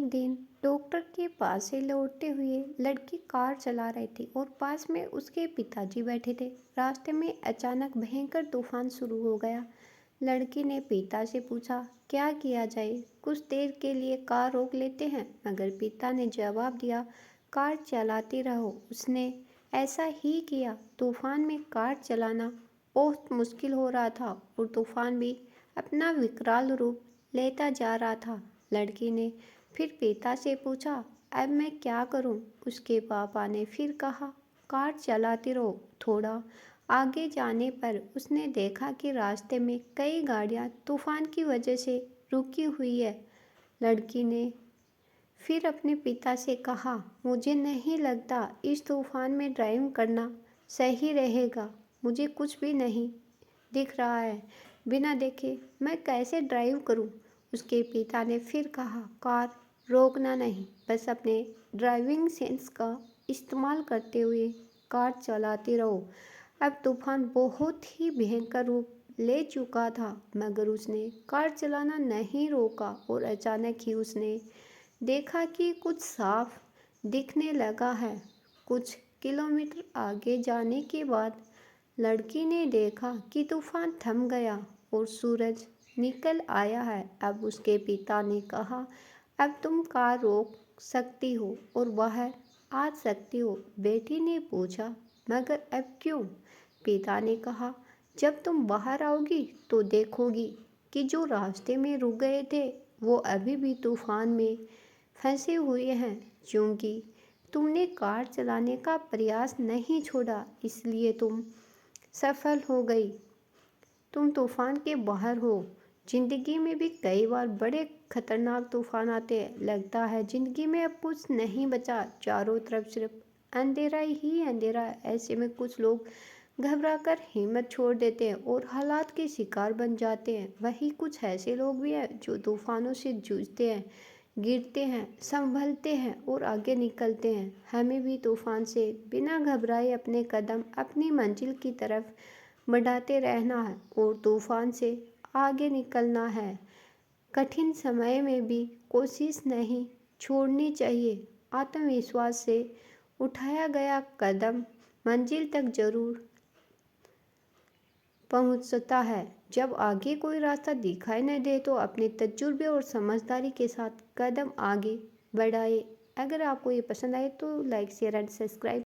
एक दिन डॉक्टर के पास से लौटते हुए लड़की कार चला रही थी और पास में उसके पिताजी बैठे थे। रास्ते में अचानक भयंकर तूफान शुरू हो गया। लड़की ने पिता से पूछा, क्या किया जाए? कुछ देर के लिए कार रोक लेते हैं। मगर पिता ने जवाब दिया, कार चलाते रहो। उसने ऐसा ही किया। तूफान में कार चलाना बहुत मुश्किल हो रहा था और तूफान भी अपना विकराल रूप लेता जा रहा था। लड़की ने फिर पिता से पूछा, अब मैं क्या करूं? उसके पापा ने फिर कहा, कार चलाते रहो। थोड़ा आगे जाने पर उसने देखा कि रास्ते में कई गाड़ियां तूफान की वजह से रुकी हुई है। लड़की ने फिर अपने पिता से कहा, मुझे नहीं लगता इस तूफान में ड्राइविंग करना सही रहेगा। मुझे कुछ भी नहीं दिख रहा है। बिना देखे मैं कैसे ड्राइव करूं? उसके पिता ने फिर कहा, कार रोकना नहीं, बस अपने ड्राइविंग सेंस का इस्तेमाल करते हुए कार चलाते रहो। अब तूफान बहुत ही भयंकर रूप ले चुका था, मगर उसने कार चलाना नहीं रोका और अचानक ही उसने देखा कि कुछ साफ दिखने लगा है। कुछ किलोमीटर आगे जाने के बाद लड़की ने देखा कि तूफान थम गया और सूरज निकल आया है। अब उसके पिता ने कहा, अब तुम कार रोक सकती हो और बाहर आ सकती हो। बेटी ने पूछा, मगर अब क्यों? पिता ने कहा, जब तुम बाहर आओगी तो देखोगी कि जो रास्ते में रुक गए थे वो अभी भी तूफान में फंसे हुए हैं। क्योंकि तुमने कार चलाने का प्रयास नहीं छोड़ा, इसलिए तुम सफल हो गई। तुम तूफान के बाहर हो। जिंदगी में भी कई बार बड़े खतरनाक तूफान आते हैं। लगता है जिंदगी में अब कुछ नहीं बचा, चारों तरफ सिर्फ अंधेरा ही अंधेरा है। ऐसे में कुछ लोग घबराकर हिम्मत छोड़ देते हैं और हालात के शिकार बन जाते हैं। वहीं कुछ ऐसे लोग भी हैं जो तूफानों से जूझते हैं, गिरते हैं, संभलते हैं और आगे निकलते हैं। हमें भी तूफान से बिना घबराए अपने कदम अपनी मंजिल की तरफ बढ़ाते रहना है और तूफान से आगे निकलना है। कठिन समय में भी कोशिश नहीं छोड़नी चाहिए। आत्मविश्वास से उठाया गया कदम मंजिल तक जरूर पहुंचता है। जब आगे कोई रास्ता दिखाई न दे तो अपने तजुर्बे और समझदारी के साथ कदम आगे बढ़ाए। अगर आपको ये पसंद आए तो लाइक, शेयर एंड सब्सक्राइब